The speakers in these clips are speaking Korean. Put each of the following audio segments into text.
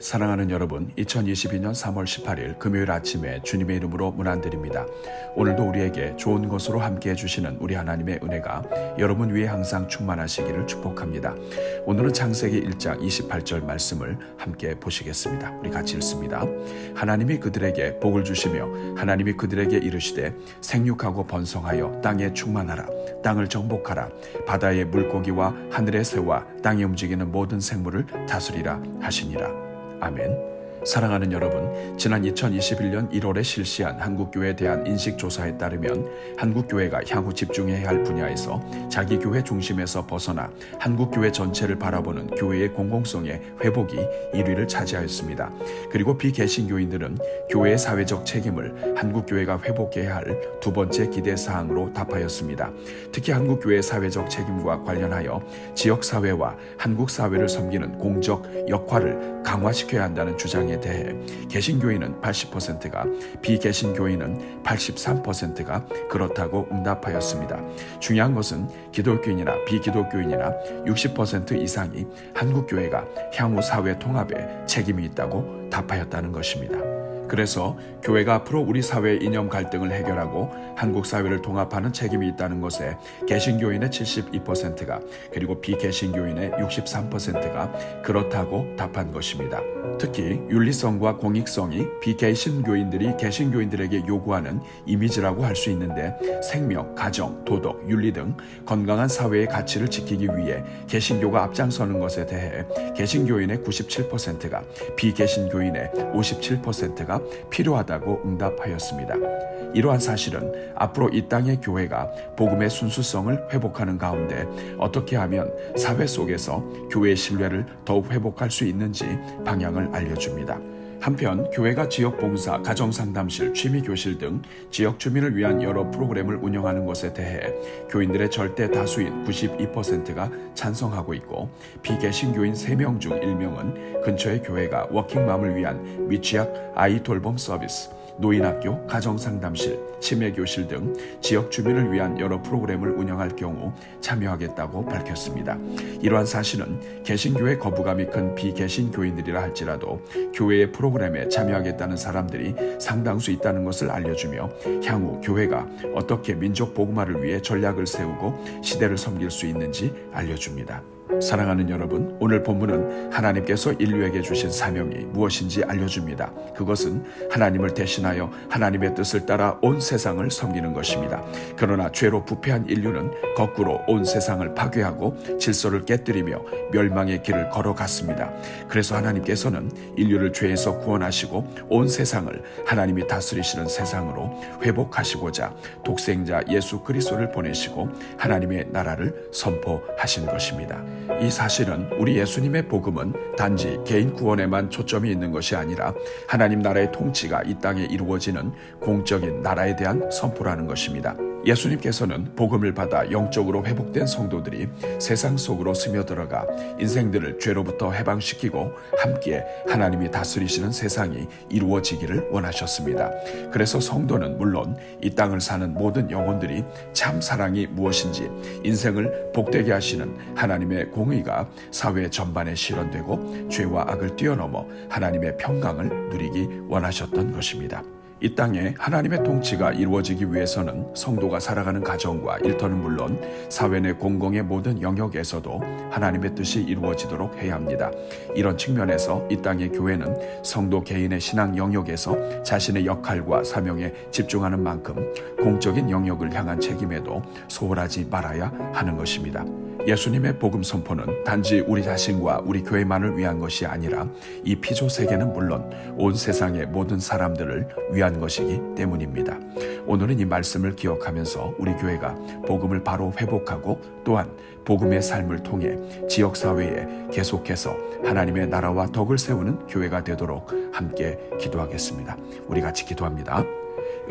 사랑하는 여러분, 2022년 3월 18일 금요일 아침에 주님의 이름으로 문안드립니다. 오늘도 우리에게 좋은 것으로 함께해 주시는 우리 하나님의 은혜가 여러분 위에 항상 충만하시기를 축복합니다. 오늘은 창세기 1장 28절 말씀을 함께 보시겠습니다. 우리 같이 읽습니다. 하나님이 그들에게 복을 주시며 하나님이 그들에게 이르시되 생육하고 번성하여 땅에 충만하라. 땅을 정복하라. 바다의 물고기와 하늘의 새와 땅에 움직이는 모든 생물을 다스리라 하시니라. 아멘. 사랑하는 여러분, 지난 2021년 1월에 실시한 한국교회에 대한 인식조사에 따르면 한국교회가 향후 집중해야 할 분야에서 자기 교회 중심에서 벗어나 한국교회 전체를 바라보는 교회의 공공성의 회복이 1위를 차지하였습니다. 그리고 비개신교인들은 교회의 사회적 책임을 한국교회가 회복해야 할 두 번째 기대사항으로 답하였습니다. 특히 한국교회의 사회적 책임과 관련하여 지역사회와 한국사회를 섬기는 공적 역할을 강화시켜야 한다는 주장에 대해 개신교인은 80%가, 비개신교인은 83%가 그렇다고 응답하였습니다. 중요한 것은 기독교인이나 비기독교인이나 60% 이상이 한국교회가 향후 사회 통합에 책임이 있다고 답하였다는 것입니다. 그래서 교회가 앞으로 우리 사회의 이념 갈등을 해결하고 한국 사회를 통합하는 책임이 있다는 것에 개신교인의 72%가 그리고 비개신교인의 63%가 그렇다고 답한 것입니다. 특히 윤리성과 공익성이 비개신교인들이 개신교인들에게 요구하는 이미지라고 할 수 있는데 생명, 가정, 도덕, 윤리 등 건강한 사회의 가치를 지키기 위해 개신교가 앞장서는 것에 대해 개신교인의 97%가 비개신교인의 57%가 필요하다고 응답하였습니다. 이러한 사실은 앞으로 이 땅의 교회가 복음의 순수성을 회복하는 가운데 어떻게 하면 사회 속에서 교회의 신뢰를 더욱 회복할 수 있는지 방향을 알려줍니다. 한편 교회가 지역봉사, 가정상담실, 취미교실 등 지역 주민을 위한 여러 프로그램을 운영하는 것에 대해 교인들의 절대 다수인 92%가 찬성하고 있고 비개신교인 3명 중 1명은 근처의 교회가 워킹맘을 위한 미취학 아이 돌봄 서비스, 노인학교, 가정상담실, 치매교실 등 지역 주민을 위한 여러 프로그램을 운영할 경우 참여하겠다고 밝혔습니다. 이러한 사실은 개신교회 거부감이 큰 비개신교인들이라 할지라도 교회의 프로그램에 참여하겠다는 사람들이 상당수 있다는 것을 알려주며 향후 교회가 어떻게 민족 복음화를 위해 전략을 세우고 시대를 섬길 수 있는지 알려줍니다. 사랑하는 여러분, 오늘 본문은 하나님께서 인류에게 주신 사명이 무엇인지 알려줍니다. 그것은 하나님을 대신하여 하나님의 뜻을 따라 온 세상을 섬기는 것입니다. 그러나 죄로 부패한 인류는 거꾸로 온 세상을 파괴하고 질서를 깨뜨리며 멸망의 길을 걸어갔습니다. 그래서 하나님께서는 인류를 죄에서 구원하시고 온 세상을 하나님이 다스리시는 세상으로 회복하시고자 독생자 예수 그리스도를 보내시고 하나님의 나라를 선포하신 것입니다. 이 사실은 우리 예수님의 복음은 단지 개인 구원에만 초점이 있는 것이 아니라 하나님 나라의 통치가 이 땅에 이루어지는 공적인 나라에 대한 선포라는 것입니다. 예수님께서는 복음을 받아 영적으로 회복된 성도들이 세상 속으로 스며들어가 인생들을 죄로부터 해방시키고 함께 하나님이 다스리시는 세상이 이루어지기를 원하셨습니다. 그래서 성도는 물론 이 땅을 사는 모든 영혼들이 참 사랑이 무엇인지, 인생을 복되게 하시는 하나님의 공의가 사회 전반에 실현되고 죄와 악을 뛰어넘어 하나님의 평강을 누리기 원하셨던 것입니다. 이 땅에 하나님의 통치가 이루어지기 위해서는 성도가 살아가는 가정과 일터는 물론 사회 내 공공의 모든 영역에서도 하나님의 뜻이 이루어지도록 해야 합니다. 이런 측면에서 이 땅의 교회는 성도 개인의 신앙 영역에서 자신의 역할과 사명에 집중하는 만큼 공적인 영역을 향한 책임에도 소홀하지 말아야 하는 것입니다. 예수님의 복음 선포는 단지 우리 자신과 우리 교회만을 위한 것이 아니라 이 피조 세계는 물론 온 세상의 모든 사람들을 위한 것이기 때문입니다. 오늘은 이 말씀을 기억하면서 우리 교회가 복음을 바로 회복하고 또한 복음의 삶을 통해 지역사회에 계속해서 하나님의 나라와 덕을 세우는 교회가 되도록 함께 기도하겠습니다. 우리 같이 기도합니다.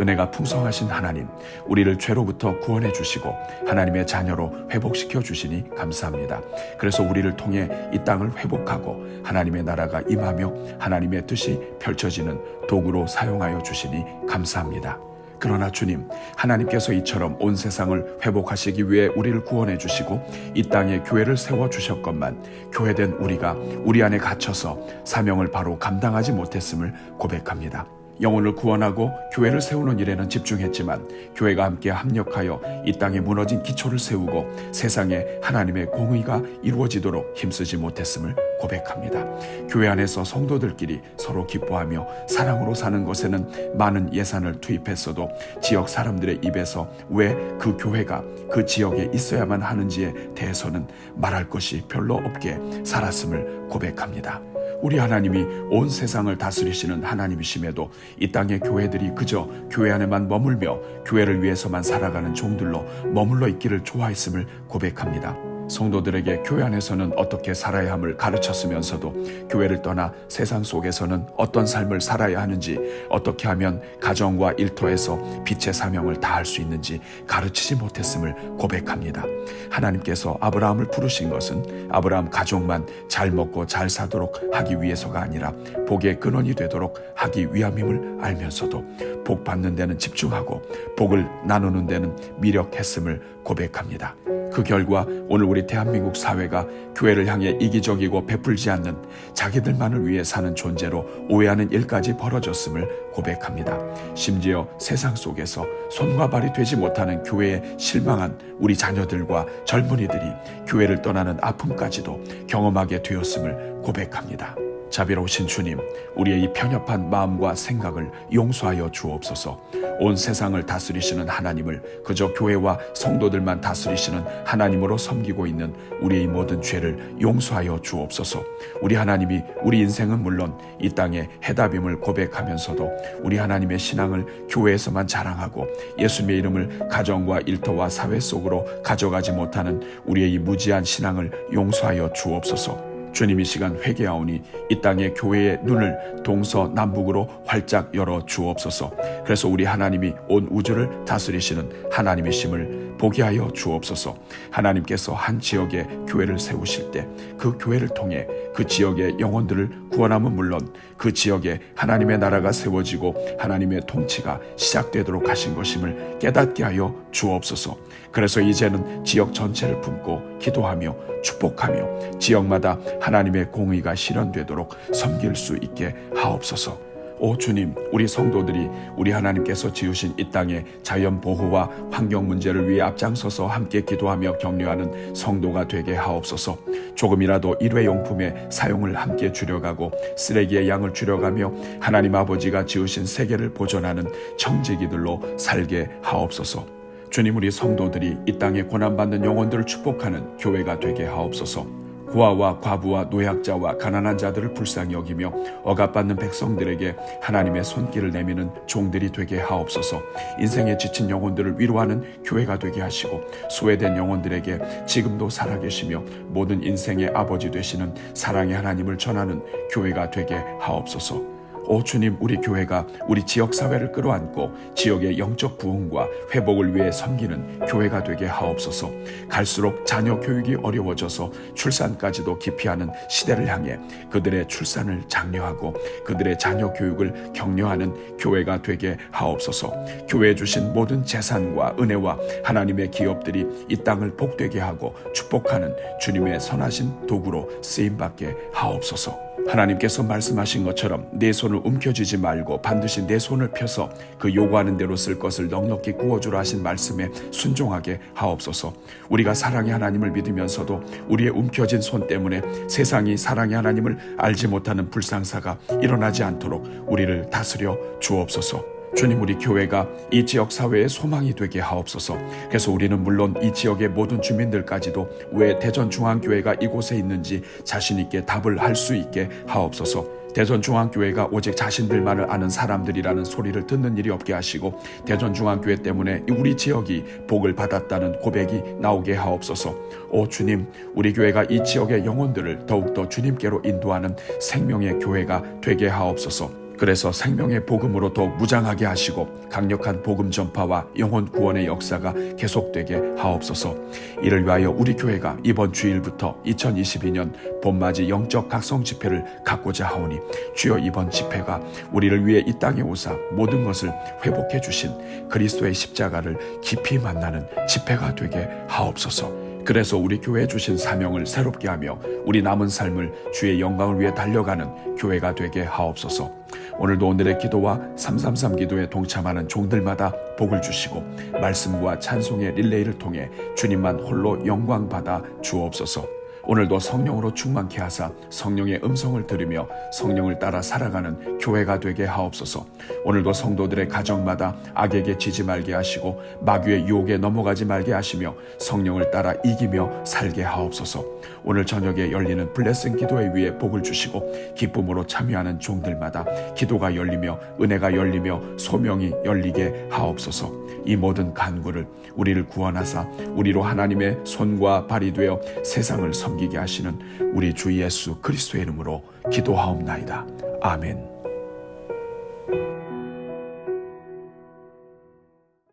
은혜가 풍성하신 하나님, 우리를 죄로부터 구원해 주시고 하나님의 자녀로 회복시켜 주시니 감사합니다. 그래서 우리를 통해 이 땅을 회복하고 하나님의 나라가 임하며 하나님의 뜻이 펼쳐지는 도구로 사용하여 주시니 감사합니다. 그러나 주님, 하나님께서 이처럼 온 세상을 회복하시기 위해 우리를 구원해 주시고 이 땅에 교회를 세워 주셨건만 교회된 우리가 우리 안에 갇혀서 사명을 바로 감당하지 못했음을 고백합니다. 영혼을 구원하고 교회를 세우는 일에는 집중했지만 교회가 함께 합력하여 이 땅에 무너진 기초를 세우고 세상에 하나님의 공의가 이루어지도록 힘쓰지 못했음을 고백합니다. 교회 안에서 성도들끼리 서로 기뻐하며 사랑으로 사는 것에는 많은 예산을 투입했어도 지역 사람들의 입에서 왜 그 교회가 그 지역에 있어야만 하는지에 대해서는 말할 것이 별로 없게 살았음을 고백합니다. 우리 하나님이 온 세상을 다스리시는 하나님이심에도 이 땅의 교회들이 그저 교회 안에만 머물며 교회를 위해서만 살아가는 종들로 머물러 있기를 좋아했음을 고백합니다. 성도들에게 교회 안에서는 어떻게 살아야 함을 가르쳤으면서도 교회를 떠나 세상 속에서는 어떤 삶을 살아야 하는지, 어떻게 하면 가정과 일터에서 빛의 사명을 다할 수 있는지 가르치지 못했음을 고백합니다. 하나님께서 아브라함을 부르신 것은 아브라함 가족만 잘 먹고 잘 사도록 하기 위해서가 아니라 복의 근원이 되도록 하기 위함임을 알면서도 복 받는 데는 집중하고 복을 나누는 데는 미력했음을 고백합니다. 그 결과 오늘 우리 대한민국 사회가 교회를 향해 이기적이고 베풀지 않는 자기들만을 위해 사는 존재로 오해하는 일까지 벌어졌음을 고백합니다. 심지어 세상 속에서 손과 발이 되지 못하는 교회에 실망한 우리 자녀들과 젊은이들이 교회를 떠나는 아픔까지도 경험하게 되었음을 고백합니다. 자비로우신 주님, 우리의 이 편협한 마음과 생각을 용서하여 주옵소서. 온 세상을 다스리시는 하나님을 그저 교회와 성도들만 다스리시는 하나님으로 섬기고 있는 우리의 모든 죄를 용서하여 주옵소서. 우리 하나님이 우리 인생은 물론 이 땅의 해답임을 고백하면서도 우리 하나님의 신앙을 교회에서만 자랑하고 예수님의 이름을 가정과 일터와 사회 속으로 가져가지 못하는 우리의 이 무지한 신앙을 용서하여 주옵소서. 주님, 이 시간 회개하오니 이 땅의 교회의 눈을 동서남북으로 활짝 열어 주옵소서. 그래서 우리 하나님이 온 우주를 다스리시는 하나님이심을 보게 하여 주옵소서. 하나님께서 한 지역에 교회를 세우실 때 그 교회를 통해 그 지역의 영혼들을 구원함은 물론 그 지역에 하나님의 나라가 세워지고 하나님의 통치가 시작되도록 하신 것임을 깨닫게 하여 주옵소서. 그래서 이제는 지역 전체를 품고 기도하며 축복하며 지역마다 하나님의 공의가 실현되도록 섬길 수 있게 하옵소서. 오 주님, 우리 성도들이 우리 하나님께서 지으신 이 땅의 자연 보호와 환경 문제를 위해 앞장서서 함께 기도하며 격려하는 성도가 되게 하옵소서. 조금이라도 일회용품의 사용을 함께 줄여가고 쓰레기의 양을 줄여가며 하나님 아버지가 지으신 세계를 보존하는 청지기들로 살게 하옵소서. 주님, 우리 성도들이 이 땅에 고난받는 영혼들을 축복하는 교회가 되게 하옵소서. 고아와 과부와 노약자와 가난한 자들을 불쌍히 여기며 억압받는 백성들에게 하나님의 손길을 내미는 종들이 되게 하옵소서. 인생에 지친 영혼들을 위로하는 교회가 되게 하시고 소외된 영혼들에게 지금도 살아계시며 모든 인생의 아버지 되시는 사랑의 하나님을 전하는 교회가 되게 하옵소서. 오 주님, 우리 교회가 우리 지역사회를 끌어안고 지역의 영적 부흥과 회복을 위해 섬기는 교회가 되게 하옵소서. 갈수록 자녀 교육이 어려워져서 출산까지도 기피하는 시대를 향해 그들의 출산을 장려하고 그들의 자녀 교육을 격려하는 교회가 되게 하옵소서. 교회에 주신 모든 재산과 은혜와 하나님의 기업들이 이 땅을 복되게 하고 축복하는 주님의 선하신 도구로 쓰임받게 하옵소서. 하나님께서 말씀하신 것처럼 내 손을 움켜쥐지 말고 반드시 내 손을 펴서 그 요구하는 대로 쓸 것을 넉넉히 구워주라 하신 말씀에 순종하게 하옵소서. 우리가 사랑의 하나님을 믿으면서도 우리의 움켜진 손 때문에 세상이 사랑의 하나님을 알지 못하는 불상사가 일어나지 않도록 우리를 다스려 주옵소서. 주님, 우리 교회가 이 지역 사회의 소망이 되게 하옵소서. 그래서 우리는 물론 이 지역의 모든 주민들까지도 왜 대전중앙교회가 이곳에 있는지 자신 있게 답을 할 수 있게 하옵소서. 대전중앙교회가 오직 자신들만을 아는 사람들이라는 소리를 듣는 일이 없게 하시고 대전중앙교회 때문에 우리 지역이 복을 받았다는 고백이 나오게 하옵소서. 오 주님, 우리 교회가 이 지역의 영혼들을 더욱더 주님께로 인도하는 생명의 교회가 되게 하옵소서. 그래서 생명의 복음으로 더욱 무장하게 하시고 강력한 복음 전파와 영혼 구원의 역사가 계속되게 하옵소서. 이를 위하여 우리 교회가 이번 주일부터 2022년 봄맞이 영적 각성 집회를 갖고자 하오니 주여 이번 집회가 우리를 위해 이 땅에 오사 모든 것을 회복해 주신 그리스도의 십자가를 깊이 만나는 집회가 되게 하옵소서. 그래서 우리 교회에 주신 사명을 새롭게 하며 우리 남은 삶을 주의 영광을 위해 달려가는 교회가 되게 하옵소서. 오늘도 오늘의 기도와 333 기도에 동참하는 종들마다 복을 주시고 말씀과 찬송의 릴레이를 통해 주님만 홀로 영광 받아 주옵소서. 오늘도 성령으로 충만케 하사 성령의 음성을 들으며 성령을 따라 살아가는 교회가 되게 하옵소서. 오늘도 성도들의 가정마다 악에게 지지 말게 하시고 마귀의 유혹에 넘어가지 말게 하시며 성령을 따라 이기며 살게 하옵소서. 오늘 저녁에 열리는 블레싱 기도회 위에 복을 주시고 기쁨으로 참여하는 종들마다 기도가 열리며 은혜가 열리며 소명이 열리게 하옵소서. 이 모든 간구를 우리를 구원하사 우리로 하나님의 손과 발이 되어 세상을 섬기게 하시는 우리 주 예수 그리스도의 이름으로 기도하옵나이다. 아멘.